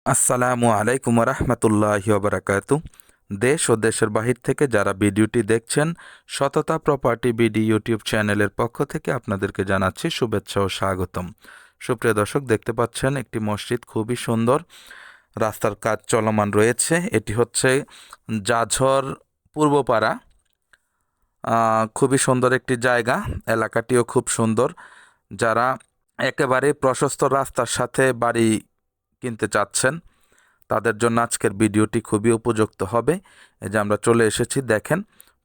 আসসালামু আলাইকুম রহমতুল্লাহি ওবরাকাতু। দেশ ও দেশের বাহির থেকে যারা ভিডিওটি দেখছেন, সততা প্রপার্টি বিডি ইউটিউব চ্যানেলের পক্ষ থেকে আপনাদেরকে জানাচ্ছি শুভেচ্ছা ও স্বাগতম। সুপ্রিয় দর্শক, দেখতে পাচ্ছেন একটি মসজিদ খুবই সুন্দর, রাস্তার কাজ চলমান রয়েছে। এটি হচ্ছে জাঝর পূর্বপাড়া। খুবই সুন্দর একটি জায়গা, এলাকাটিও খুব সুন্দর। যারা একেবারে প্রশস্ত রাস্তার সাথে বাড়ি কিনতে চাচ্ছেন, তাদের জন্য আজকের ভিডিওটি খুবই উপযুক্ত হবে। এই যে আমরা চলে এসেছি, দেখেন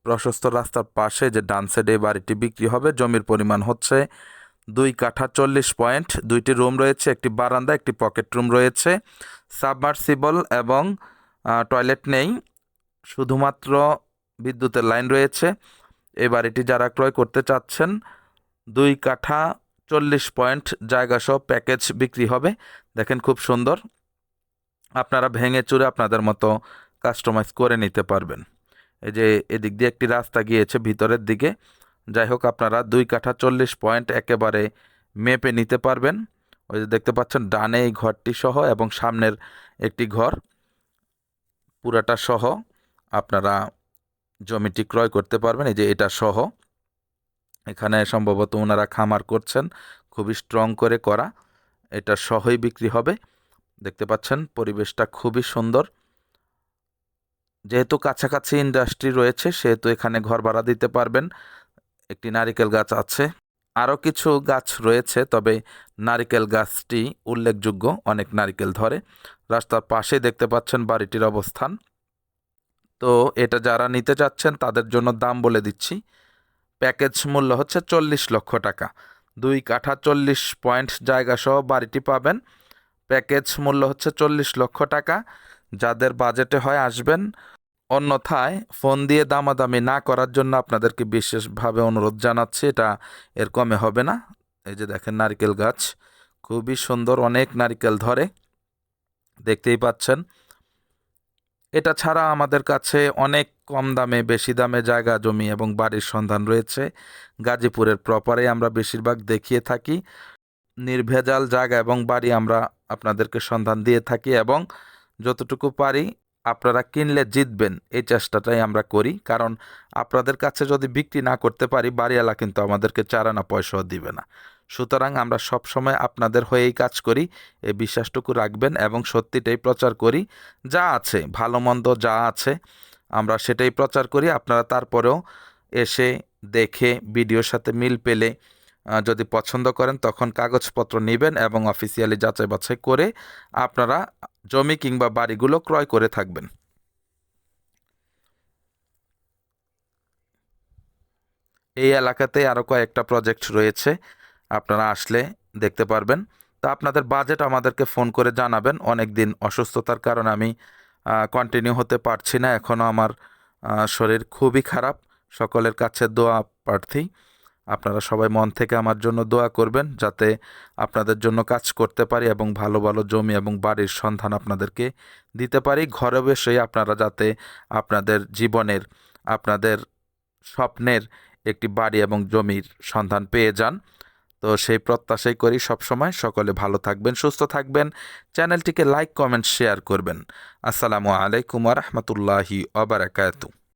প্রশস্ত রাস্তার পাশে যে ডান সাইডে বাড়িটি বিক্রি হবে। জমির পরিমাণ হচ্ছে 2 কাঠা 40 পয়েন্ট। 2টি রুম রয়েছে, একটি বারান্দা, একটি পকেট রুম রয়েছে। সাবমার্সিবল এবং টয়লেট নেই, শুধুমাত্র বিদ্যুতের লাইন রয়েছে। এই বাড়িটি যারা ক্রয় করতে চাচ্ছেন, 2 কাঠা 40 পয়েন্ট জায়গা সহ প্যাকেজ বিক্রি হবে। দেখেন খুব সুন্দর, আপনারা ভেঙে চুরে আপনাদের মতো কাস্টমাইজ করে নিতে পারবেন। এই যে এদিক দিয়ে একটি রাস্তা গিয়েছে ভিতরের দিকে। যাই হোক, আপনারা 2 কাঠা 40 পয়েন্ট একেবারে মেপে নিতে পারবেন। ওই যে দেখতে পাচ্ছেন ডানে এই ঘরটি সহ এবং সামনের একটি ঘর, পুরাটা সহ আপনারা জমিটি ক্রয় করতে পারবেন। এই যে এটা সহ, এখানে সম্ভবত ওনারা খামার করছেন, খুবই স্ট্রং করে করা। এটা সহই বিক্রি হবে। দেখতে পাচ্ছেন পরিবেশটা খুবই সুন্দর। যেহেতু কাছাকাছি ইন্ডাস্ট্রি রয়েছে, সেহেতু এখানে ঘর ভাড়া দিতে পারবেন। একটি নারিকেল গাছ আছে, আরও কিছু গাছ রয়েছে, তবে নারিকেল গাছটি উল্লেখযোগ্য, অনেক নারিকেল ধরে। রাস্তার পাশে দেখতে পাচ্ছেন বাড়িটির অবস্থান। তো এটা যারা নিতে চাচ্ছেন তাদের জন্য দাম বলে দিচ্ছি। প্যাকেজ মূল্য হচ্ছে 40 লক্ষ টাকা। 2 কাঠা 40 পয়েন্ট জায়গা সহ বাড়িটি পাবেন। প্যাকেজ মূল্য হচ্ছে 40 লক্ষ টাকা। যাদের বাজেটে হয় আসবেন, অন্যথায় ফোন দিয়ে দামাদামি না করার জন্য আপনাদেরকে বিশেষভাবে অনুরোধ জানাচ্ছি। এটা এর কমে হবে না। এই যে দেখেন নারকেল গাছ খুবই সুন্দর, অনেক নারকেল ধরে, দেখতেই পাচ্ছেন। এটা ছাড়া আমাদের কাছে অনেক কম দামে বেশি দামে জায়গা জমি এবং বাড়ির সন্ধান রয়েছে। গাজীপুরের প্রপারে আমরা বেশিরভাগ দেখিয়ে থাকি। নির্ভেজাল জায়গা এবং বাড়ি আমরা আপনাদেরকে সন্ধান দিয়ে থাকি, এবং যতটুকু পারি আপনারা কিনলে জিতবেন এই চেষ্টাটাই আমরা করি। কারণ আপনাদের কাছে যদি বিক্রি না করতে পারি, বাড়িওয়ালা কিন্তু আমাদেরকে চারানা পয়সাও দিবে না। সুতরাং আমরা সবসময় আপনাদের হয়েই কাজ করি, এই বিশ্বাসটুকু রাখবেন, এবং সত্যিটাই প্রচার করি। যা আছে ভালো মন্দ যা আছে আমরা সেটাই প্রচার করি। আপনারা তারপরেও এসে দেখে ভিডিওর সাথে মিল পেলে যদি পছন্দ করেন, তখন কাগজপত্র নেবেন এবং অফিসিয়ালি যাচাই বাছাই করে আপনারা জমি কিংবা বাড়িগুলো ক্রয় করে থাকবেন। এই এলাকাতে আরও কয়েকটা প্রজেক্ট রয়েছে, আপনারা আসলে দেখতে পারবেন। তা আপনাদের বাজেট আমাদেরকে ফোন করে জানাবেন। অনেক দিন অসুস্থতার কারণে আমি কন্টিনিউ হতে পারছি না, এখনও আমার শরীর খুবই খারাপ। সকলের কাছে দোয়া প্রার্থী। আপনারা সবাই মন থেকে আমার জন্য দোয়া করবেন, যাতে আপনাদের জন্য কাজ করতে পারি এবং ভালো ভালো জমি এবং বাড়ির সন্ধান আপনাদেরকে দিতে পারি। ঘরে বসেই আপনারা যাতে আপনাদের জীবনের, আপনাদের স্বপ্নের একটি বাড়ি এবং জমির সন্ধান পেয়ে যান। তো সেই প্রত্যাশাই করি। সবসময় সকলে ভালো থাকবেন, সুস্থ থাকবেন। চ্যানেলটিকে লাইক, কমেন্ট, শেয়ার করবেন। আসসালামু আলাইকুম ওয়া রাহমাতুল্লাহি ওয়া বারাকাতুহু।